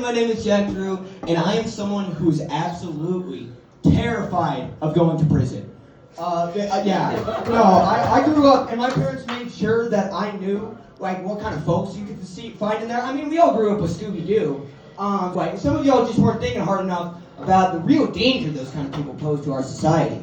everybody, my name is Jack Drew, and I am someone who's absolutely terrified of going to prison. I grew up, and my parents made sure that I knew, like, what kind of folks you could find in there. I mean, we all grew up with Scooby-Doo. Some of y'all just weren't thinking hard enough about the real danger those kind of people pose to our society.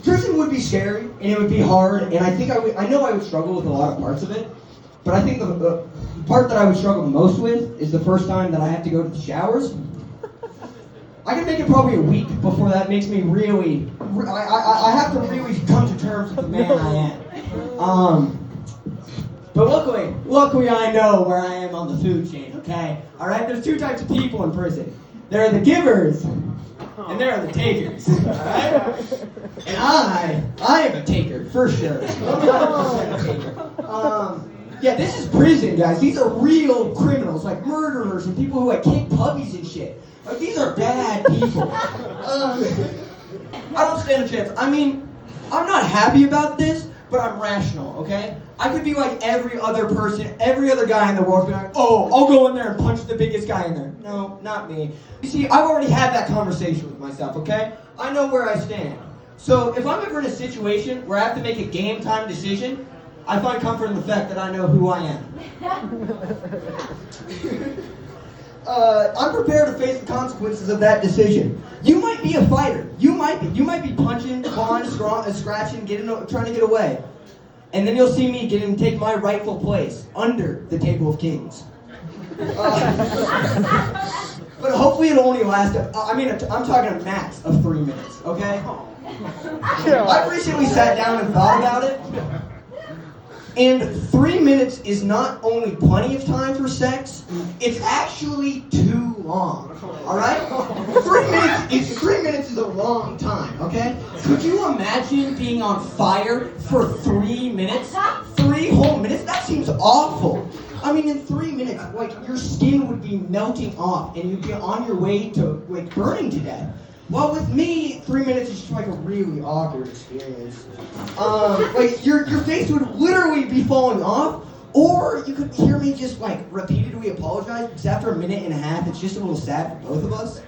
Prison would be scary, and it would be hard, and I know I would struggle with a lot of parts of it, but I think the part that I would struggle the most with is the first time that I have to go to the showers. I can make it probably a week before that makes me really, I have to really come to terms with the man I am. But luckily I know where I am on the food chain, okay? Alright, there's two types of people in prison. There are the givers, and there are the takers, alright? And I am a taker, for sure. 100% a taker. Yeah, this is prison, guys. These are real criminals, like murderers and people who like kick puppies and shit. Like, these are bad people. I don't stand a chance. I mean, I'm not happy about this, but I'm rational, okay? I could be like every other person, every other guy in the world, be like, oh, I'll go in there and punch the biggest guy in there. No, not me. You see, I've already had that conversation with myself, okay? I know where I stand. So if I'm ever in a situation where I have to make a game time decision, I find comfort in the fact that I know who I am. I'm prepared to face the consequences of that decision. You might be a fighter. You might be punching, clawing, scratching, trying to get away. And then you'll see me take my rightful place under the table of kings. But hopefully it'll only last, I'm talking a max of 3 minutes, okay? I've recently sat down and thought about it. And 3 minutes is not only plenty of time for sex, it's actually too long. Alright? 3 minutes is a long time, okay? Could you imagine being on fire for 3 minutes? 3 whole minutes? That seems awful. I mean, in 3 minutes, like, your skin would be melting off and you'd be on your way to, like, burning to death. Well, with me, 3 minutes is just like a really awkward experience. Like, your face would literally be falling off, or you could hear me just like repeatedly apologize, because after a minute and a half, it's just a little sad for both of us.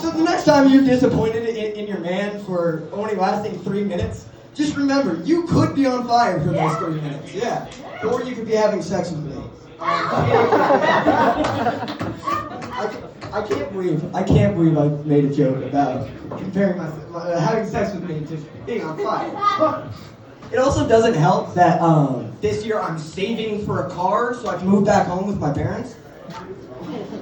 So the next time you're disappointed in your man for only lasting 3 minutes, just remember, you could be on fire for those 3 minutes, yeah. Or you could be having sex with me. I can't believe I made a joke about comparing having sex with me to being on fire. It also doesn't help that this year I'm saving for a car so I can move back home with my parents.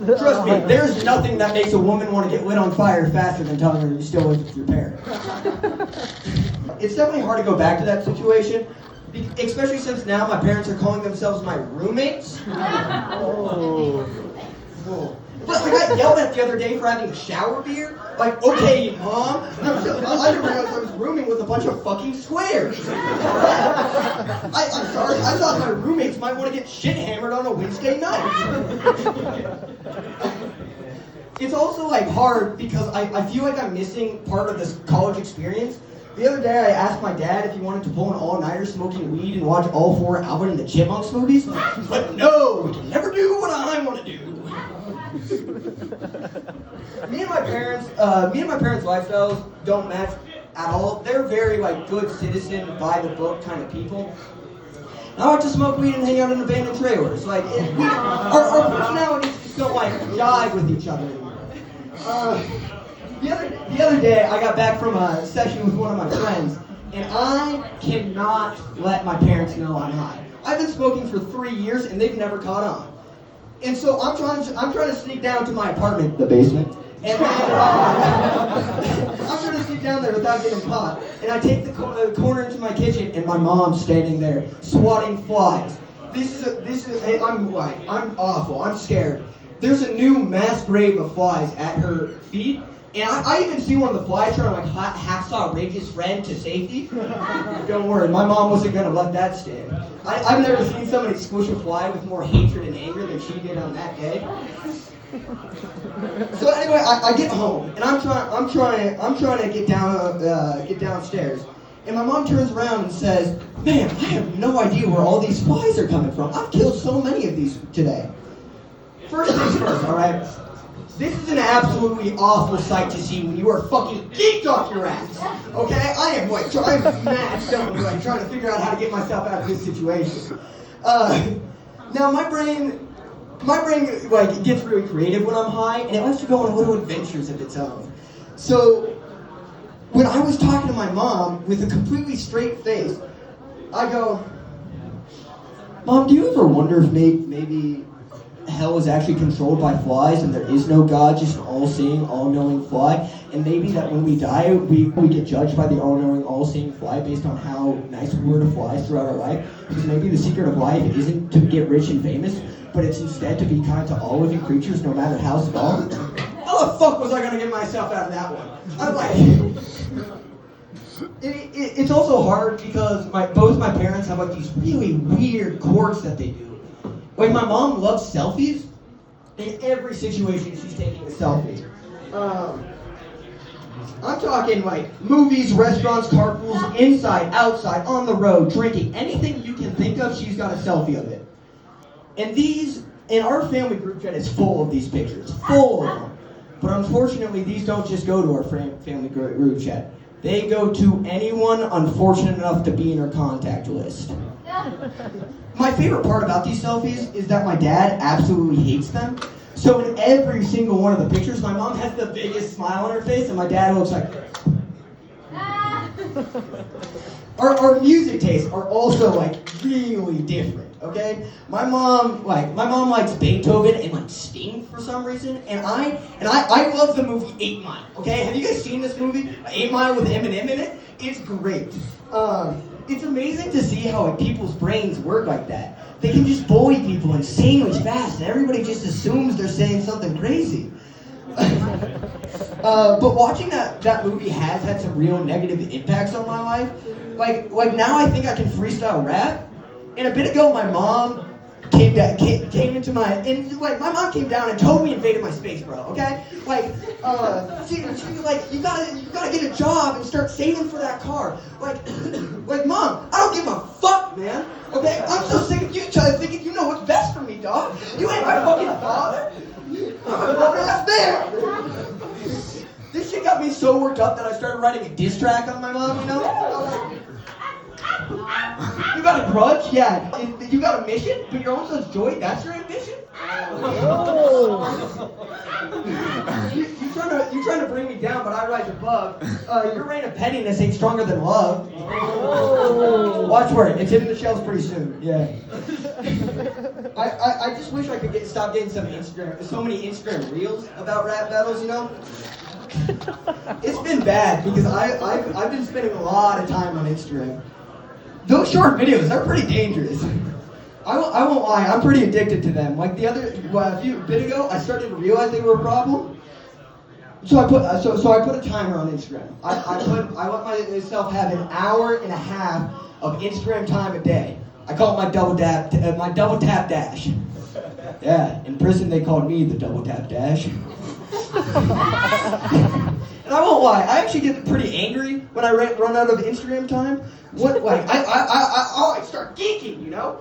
Trust me, there's nothing that makes a woman want to get lit on fire faster than telling her you still live with your parents. It's definitely hard to go back to that situation, especially since now my parents are calling themselves my roommates. Oh. But I got yelled at the other day for having shower beer. Like, okay, Mom. I didn't realize I was rooming with a bunch of fucking squares. I'm sorry. I thought my roommates might want to get shit hammered on a Wednesday night. It's also like hard because I feel like I'm missing part of this college experience. The other day I asked my dad if he wanted to pull an all-nighter smoking weed and watch all 4 Alvin and the Chipmunks movies. But no, we can never do what I want to do. Me and my parents' lifestyles don't match at all. They're very like good citizen, by the book kind of people. I like to smoke weed and hang out in abandoned trailers. Like our personalities just don't like jive with each other anymore. The other day I got back from a session with one of my friends, and I cannot let my parents know I'm high. I've been smoking for 3 years and they've never caught on. And so I'm trying to sneak down to my apartment, the basement, and then, I'm trying to sneak down there without getting caught. And I take the corner into my kitchen, and my mom's standing there swatting flies. I'm awful. I'm scared. There's a new mass grave of flies at her feet, and I even see one of the flies trying to like hacksaw rig his friend to safety. Don't worry, my mom wasn't gonna let that stand. I've never seen somebody squish a fly with more hatred and anger than she did on that day. So anyway, I get home and I'm trying to get downstairs, And my mom turns around and says, man, I have no idea where all these flies are coming from. I've killed so many of these today. First things first, all right? This is an absolutely awful sight to see when you are fucking geeked off your ass. Okay? I'm mad stone, like trying to figure out how to get myself out of this situation. Now my brain like gets really creative when I'm high, and it lets you go on little adventures of its own. So when I was talking to my mom with a completely straight face, I go, Mom, do you ever wonder if maybe hell is actually controlled by flies and there is no God, just an all-seeing, all-knowing fly? And maybe that when we die, we get judged by the all-knowing, all-seeing fly based on how nice we were to flies throughout our life? Because maybe the secret of life isn't to get rich and famous, but it's instead to be kind to all living creatures, no matter how small. How the fuck was I going to get myself out of that one? I'm like... It's also hard because both my parents have like these really weird quirks that they do. Like my mom loves selfies. In every situation she's taking a selfie. I'm talking like movies, restaurants, carpools, inside, outside, on the road, drinking. Anything you can think of, she's got a selfie of it. And our family group chat is full of these pictures. Full of them. But unfortunately, these don't just go to our family group chat. They go to anyone unfortunate enough to be in her contact list. My favorite part about these selfies is that my dad absolutely hates them. So in every single one of the pictures, my mom has the biggest smile on her face, and my dad looks like... Our music tastes are also like really different, okay? My mom likes Beethoven and like Sting for some reason, and I love the movie 8 Mile, okay? Have you guys seen this movie, 8 Mile with Eminem in it? It's great. It's amazing to see how like people's brains work like that. They can just bully people insanely fast, and everybody just assumes they're saying something crazy. But watching that movie has had some real negative impacts on my life. Like now I think I can freestyle rap. And a bit ago my mom came into my mom came down and totally invaded my space, bro. Okay, she was like, you gotta get a job and start saving for that car. Like mom, I don't give a fuck, man. Okay, I'm so sick of you thinking you know what's best for me, dog. You ain't my fucking father. I'm a grown-ass man. This shit got me so worked up that I started writing a diss track on my mom, you know? You got a grudge? Yeah. You got a mission? But your own son's joy, that's your ambition? You're trying to bring me down, but I rise above. Your reign of pettiness ain't stronger than love. Watch for it. It's hitting the shelves pretty soon. Yeah. I just wish I could stop getting so many Instagram reels about rap battles, you know? It's been bad because I've been spending a lot of time on Instagram. Those short videos, they're pretty dangerous. I won't lie, I'm pretty addicted to them. Like a bit ago, I started to realize they were a problem. So I put a timer on Instagram. I let myself have an hour and a half of Instagram time a day. I call it my double tap dash. Yeah, in prison they called me the double tap dash. And I won't lie, I actually get pretty angry when I run out of Instagram time. I start geeking, you know?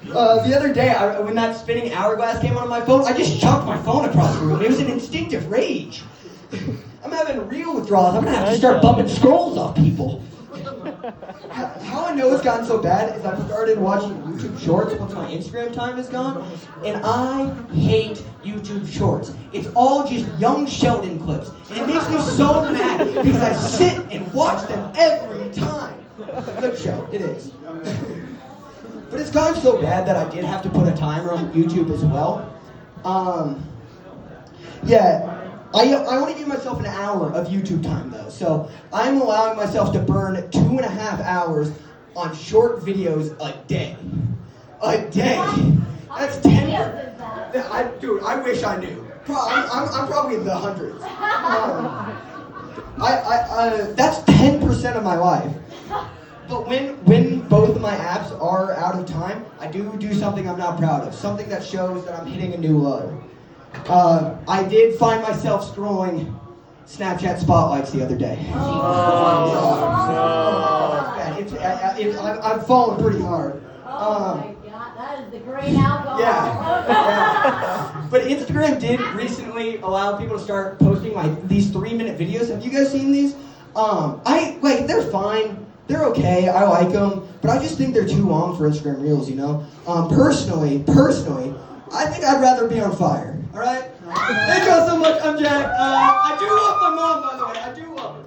The other day, when that spinning hourglass came on my phone, I just chucked my phone across the room. It was an instinctive rage. I'm having real withdrawals. I'm gonna have to start bumping scrolls off people. How I know it's gotten so bad is I've started watching YouTube Shorts once my Instagram time is gone, and I hate YouTube Shorts. It's all just young Sheldon clips, and it makes me so mad because I sit and watch them every time. Good show, it is. But it's gotten so bad that I did have to put a timer on YouTube as well. I want to give myself an hour of YouTube time though, so I'm allowing myself to burn 2.5 hours on short videos a day. A day. That's 10. Dude, I wish I knew. I'm probably in the hundreds. That's 10% of my life. But when both of my apps are out of time, I do something I'm not proud of. Something that shows that I'm hitting a new low. I did find myself scrolling Snapchat spotlights the other day. I've fallen pretty hard. Oh my God, that is the great alcohol. Yeah. But Instagram did recently allow people to start posting these 3-minute videos. Have you guys seen these? They're fine. They're okay. I like them, but I just think they're too long for Instagram Reels. You know. Personally, I think I'd rather be on fire. All right. Thank you all so much. I'm Jack. I do love my mom, by the way. I do love her.